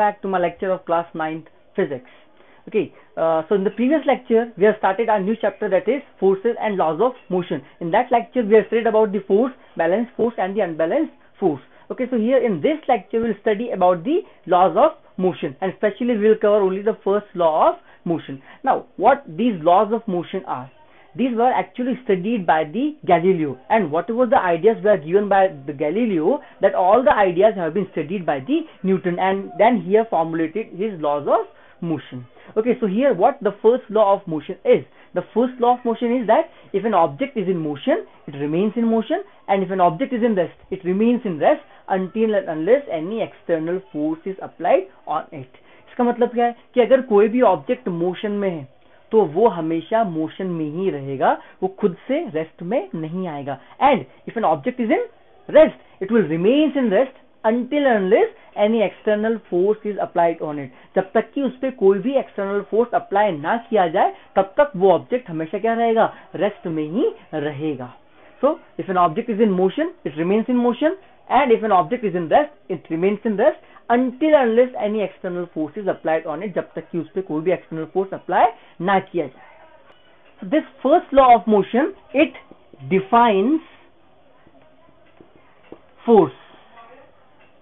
back to my lecture of class 9th physics. Okay, so in the previous lecture we have started our new chapter, that is forces and laws of motion. In that lecture we have studied about the force, balanced force and the unbalanced force. Okay, so here in this lecture we will study about the laws of motion, and especially we will cover only the first law of motion. Now, what these laws of motion are? These were actually studied by the Galileo, and whatever the ideas were given by the Galileo, that all the ideas have been studied by the Newton, and then he have formulated his laws of motion. Okay, so here what the first law of motion is? The first law of motion is that if an object is in motion, it remains in motion, and if an object is in rest, it remains in rest until and unless any external force is applied on it. इसका मतलब क्या है कि अगर कोई भी object motion में है तो वो हमेशा मोशन में ही रहेगा, वो खुद से रेस्ट में नहीं आएगा. And if an object is in rest, it will remains in rest until and unless any external force is applied on it. जब तक कि उस पर कोई भी external force apply ना किया जाए तब तक वो object हमेशा क्या रहेगा, रेस्ट में ही रहेगा. So if an object is in motion, it remains in motion, and if an object is in rest, it remains in rest until and unless any external force is applied on it. जब तक कि उस पर कोई भी external force apply ना किया जाए. So this first law of motion, it defines force.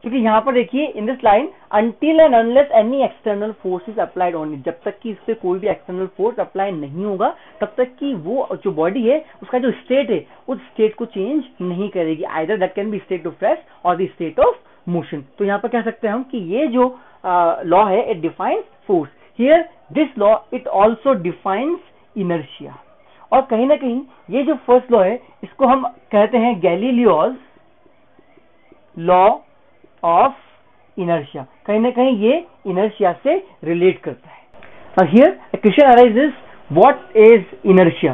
क्योंकि यहाँ पर देखिए in this line, until and unless any external force is applied on it, जब तक कि इस पे कोई भी external force अप्लाई नहीं होगा तब तक कि वो जो बॉडी है उसका जो स्टेट है उस स्टेट को चेंज नहीं करेगी. either that can be state of rest or the state of motion. तो यहाँ पर कह सकते हैं हम कि ये जो लॉ है, it defines force. Here this law it also defines inertia. और कहीं ना कहीं ये जो फर्स्ट लॉ है इसको हम कहते हैं गैलीलियोस लॉ ऑफ इनर्शिया. कहीं ना कहीं ये इनर्शिया से रिलेट करता है. Now here a question arises, what is inertia?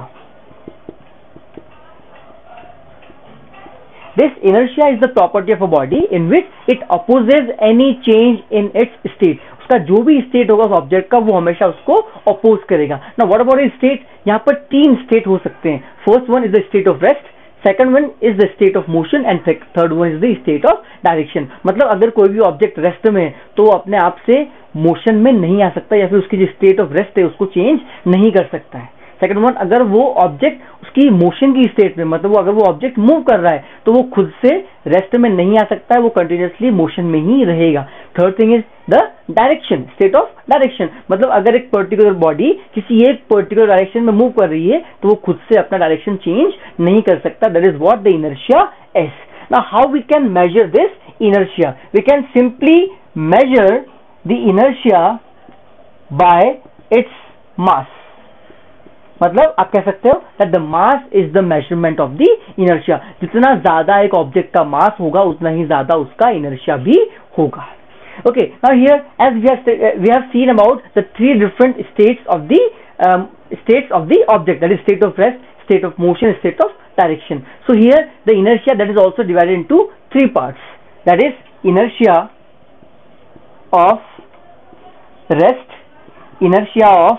This inertia is the property of a body in which it opposes any change in its state. उसका जो भी स्टेट होगा उस ऑब्जेक्ट का वो हमेशा उसको अपोज करेगा. Now what about its state? यहाँ पर तीन स्टेट हो सकते हैं. First one is the state of rest, second one is the state of motion, and third one is the state of direction. मतलब अगर कोई भी ऑब्जेक्ट रेस्ट में है तो अपने आप से मोशन में नहीं आ सकता, या फिर उसकी जो स्टेट ऑफ रेस्ट है उसको चेंज नहीं कर सकता है. सेकंड वन, अगर वो ऑब्जेक्ट उसकी मोशन की स्टेट में, मतलब वो अगर वो ऑब्जेक्ट मूव कर रहा है तो वो खुद से रेस्ट में नहीं आ सकता है, वो कंटिन्यूअसली मोशन में ही रहेगा. Third thing is the direction, state of direction. मतलब अगर एक पर्टिकुलर बॉडी किसी एक पर्टिकुलर डायरेक्शन में मूव कर रही है तो वो खुद से अपना डायरेक्शन चेंज नहीं कर सकता. That is what the inertia is. Now how we can measure this inertia? We can simply measure the inertia by its mass. मतलब आप कह सकते हो that the mass is the measurement of the inertia. जितना ज्यादा एक object का मास होगा उतना ही ज्यादा उसका इनर्शिया भी होगा. Okay, now here as we have seen about the three different states of the object, that is state of rest, state of motion, state of direction. So here the inertia, that is also divided into three parts, that is inertia of rest, inertia of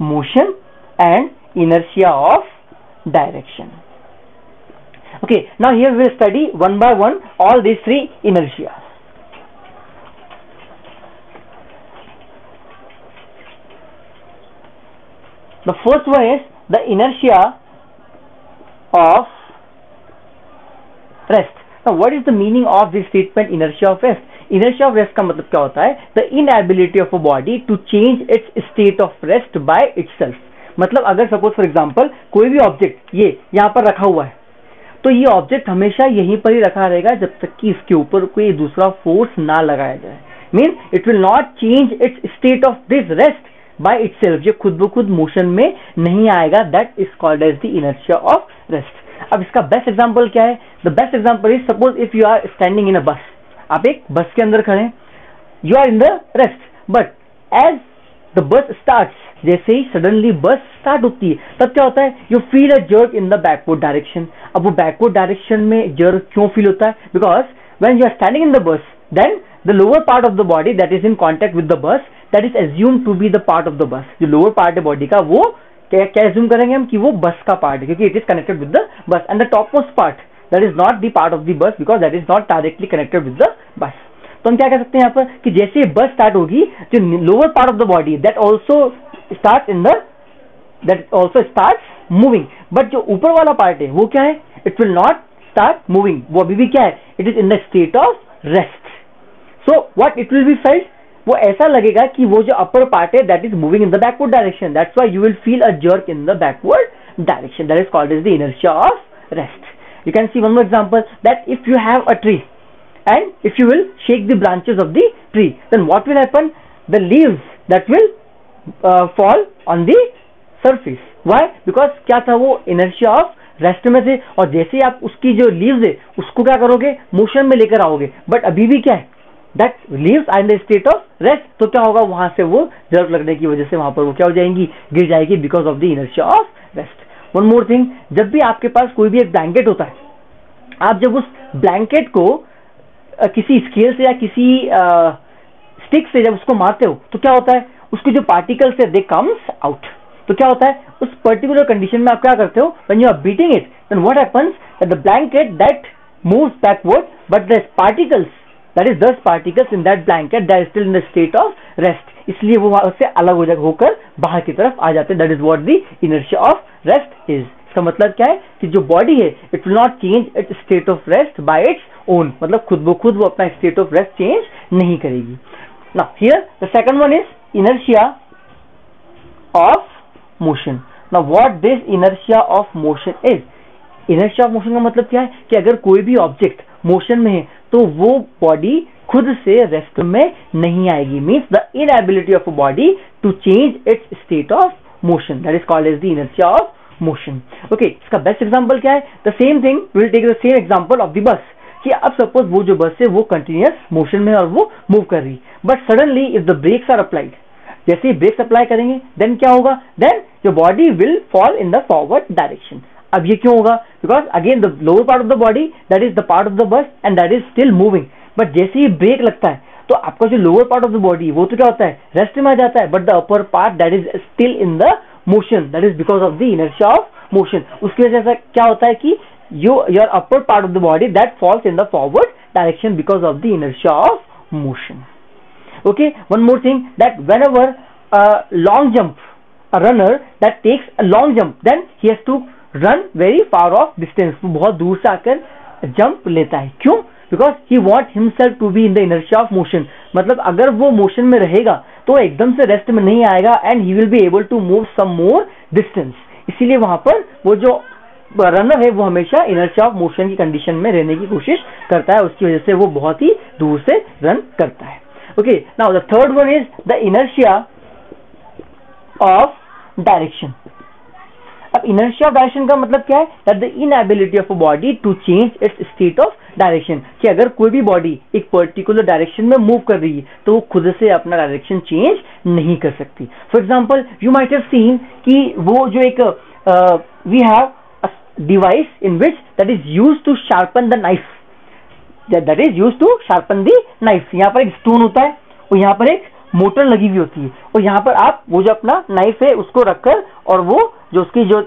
motion, and inertia of direction. Okay, now here we will study one by one all these three inertias. The first one is the inertia of rest. Now what is the meaning of this statement, inertia of rest? Inertia of rest का मतलब क्या होता है? The inability of a body to change its state of rest by itself. मतलब अगर suppose for example कोई भी object ये यहाँ पर रखा हुआ है तो ये ऑब्जेक्ट हमेशा यहीं पर ही रखा रहेगा जब तक कि इसके ऊपर कोई दूसरा फोर्स ना लगाया जाए. Mean it will not change its state of this rest by itself. ये खुद ब खुद मोशन में नहीं आएगा. That is called as the inertia of rest. अब इसका बेस्ट एग्जांपल क्या है? The best example is suppose if you are standing in a bus. आप एक बस के अंदर खड़े हैं, you are in the rest, but as the bus starts, जैसे ही सडनली बस स्टार्ट होती है तब क्या होता है? You feel a jerk in the backward direction. अब वो बैकवर्ड डायरेक्शन में जर्क क्यों फील होता है? Because when you are standing in the bus, then the lower part of the body that is in contact with the bus, that is assume to be the part of the bus. जो lower part है body का वो क्या assume करेंगे हम कि वो बस का पार्ट है, क्योंकि it is connected with the bus. And the top most part, that is not the part of the bus because that is not directly connected with the bus. तो हम क्या कह सकते हैं यहाँ पर कि जैसे बस स्टार्ट होगी, जो lower part of the body that also start moving, but जो ऊपर वाला पार्ट है वो क्या है, it will not start moving, वो अभी भी क्या है, it is in the state of rest. So what it will be felt, वो ऐसा लगेगा कि वो जो अपर पार्ट है that is moving in the backward direction. That's why you will feel a jerk in the backward direction. That is called as the inertia of rest. You can see one more example, that if you have a tree and if you will shake the branches of the tree, then what will happen? The leaves that will fall on the surface. Why? Because क्या था, वो inertia of rest में थे, और जैसे ही आप उसकी जो leaves है उसको क्या करोगे, motion में लेकर आओगे, but अभी भी क्या है, that leaves are in the state of rest. तो क्या होगा, वहां से वो जर्क लगने की वजह से वहां पर वो क्या हो जाएंगी, गिर जाएगी, because of the inertia of rest. One more thing, जब भी आपके पास कोई भी एक ब्लैंकेट होता है, आप जब उस ब्लैंकेट को किसी स्केल से या किसी स्टिक से जब उसको मारते हो तो क्या होता है, उसके जो पार्टिकल्स है दे कम्स आउट. तो क्या होता है, उस पर्टिकुलर कंडीशन में आप क्या करते हो, when you are beating it, then what happens, that the blanket that moves backward, but the particles, that is 10 particles in that blanket that is still in the state of rest. इसलिए वो वहां से अलग होकर बाहर की तरफ आ जाते हैं. That is what the inertia of rest is. इसका मतलब क्या है कि जो बॉडी है it will not change its state of rest bye its own, मतलब खुद ब खुद वो अपना स्टेट ऑफ रेस्ट चेंज नहीं करेगी. Now here the second one is inertia of motion. Now what this inertia of motion is. Inertia of motion का मतलब क्या है कि अगर कोई भी ऑब्जेक्ट मोशन में है तो वो बॉडी खुद से रेस्ट में नहीं आएगी. Means the inability of a body to change its state of motion, that is called as the inertia of motion. Okay, इसका बेस्ट एग्जांपल क्या है, the same thing, we will take the same example of the bus. कि अब suppose वो जो बस है वो कंटिन्यूअस मोशन में और वो मूव कर रही, but suddenly if the brakes are applied, जैसे ही ब्रेक्स अप्लाई करेंगे देन क्या होगा, then your body will fall in the forward direction. अब ये क्यों होगा, because again the lower part of the body that is the part of the bus and that is still moving, but जैसे ही brake लगता है तो आपका जो lower part of the body वो तो क्या होता है, रेस्ट में आ जाता है, but the upper part that is still in the motion, that is because of the inertia of motion. उसकी वजह से क्या होता है कि your upper part of the body that falls in the forward direction because of the inertia of motion. Okay, one more thing, that whenever long jump, a runner that takes a long jump, then he has to run very far off distance. वो बहुत दूर से आकर jump लेता है. क्यों? Because he wants himself to be in the inertia of motion. मतलब अगर वो मोशन में रहेगा तो एकदम से रेस्ट में नहीं आएगा and he will be able to move some more distance. इसीलिए वहां पर वो जो रनर है वो हमेशा इनर्शिया ऑफ मोशन की कंडीशन में रहने की कोशिश करता है, उसकी वजह से वो बहुत ही दूर से रन करता है. Okay, now the third one is the inertia of direction. अब इनर्शिया ऑफ डायरेक्शन का मतलब क्या है, that the inability of a body to change its state of direction. कि अगर कोई भी बॉडी एक पर्टिकुलर डायरेक्शन में मूव कर रही है तो वो खुद से अपना डायरेक्शन चेंज नहीं कर सकती. For example, you might have seen कि वो जो एक we have a device in which that is used to sharpen the knife, that is used to sharpen the knife. यहाँ पर एक स्टोन होता है और यहाँ पर एक मोटर लगी हुई होती है और यहाँ पर आप वो जो अपना नाइफ है उसको रखकर और वो जो उसकी जो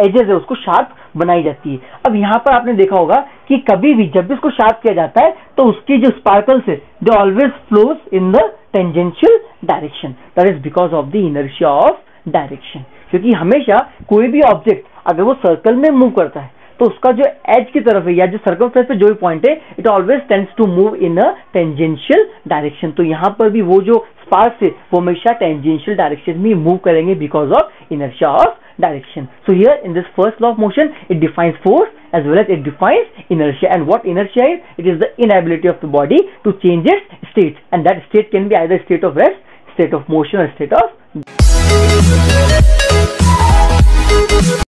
एजेस है उसको शार्प बनाई जाती है. अब यहाँ पर आपने देखा होगा कि कभी भी जब भी इसको शार्प किया जाता है तो उसकी जो स्पार्कल्स है they always flows in the tangential direction. That is because of the inertia of direction. क्योंकि हमेशा कोई भी ऑब्जेक्ट अगर वो सर्कल में मूव करता है तो उसका जो एज की तरफ है या जो सर्कमफ्रेंस पे जो भी पॉइंट है it always tends to move in a tangential direction. तो यहाँ पर भी वो जो स्पार्क्स है वो हमेशा टेंजेंशियल डायरेक्शन में मूव करेंगे because of inertia of direction. So here in this first law of motion, it defines force as well as it defines inertia. And what inertia is? It is the inability of the body to change its state, and that state can be either state of rest, state of motion, or state of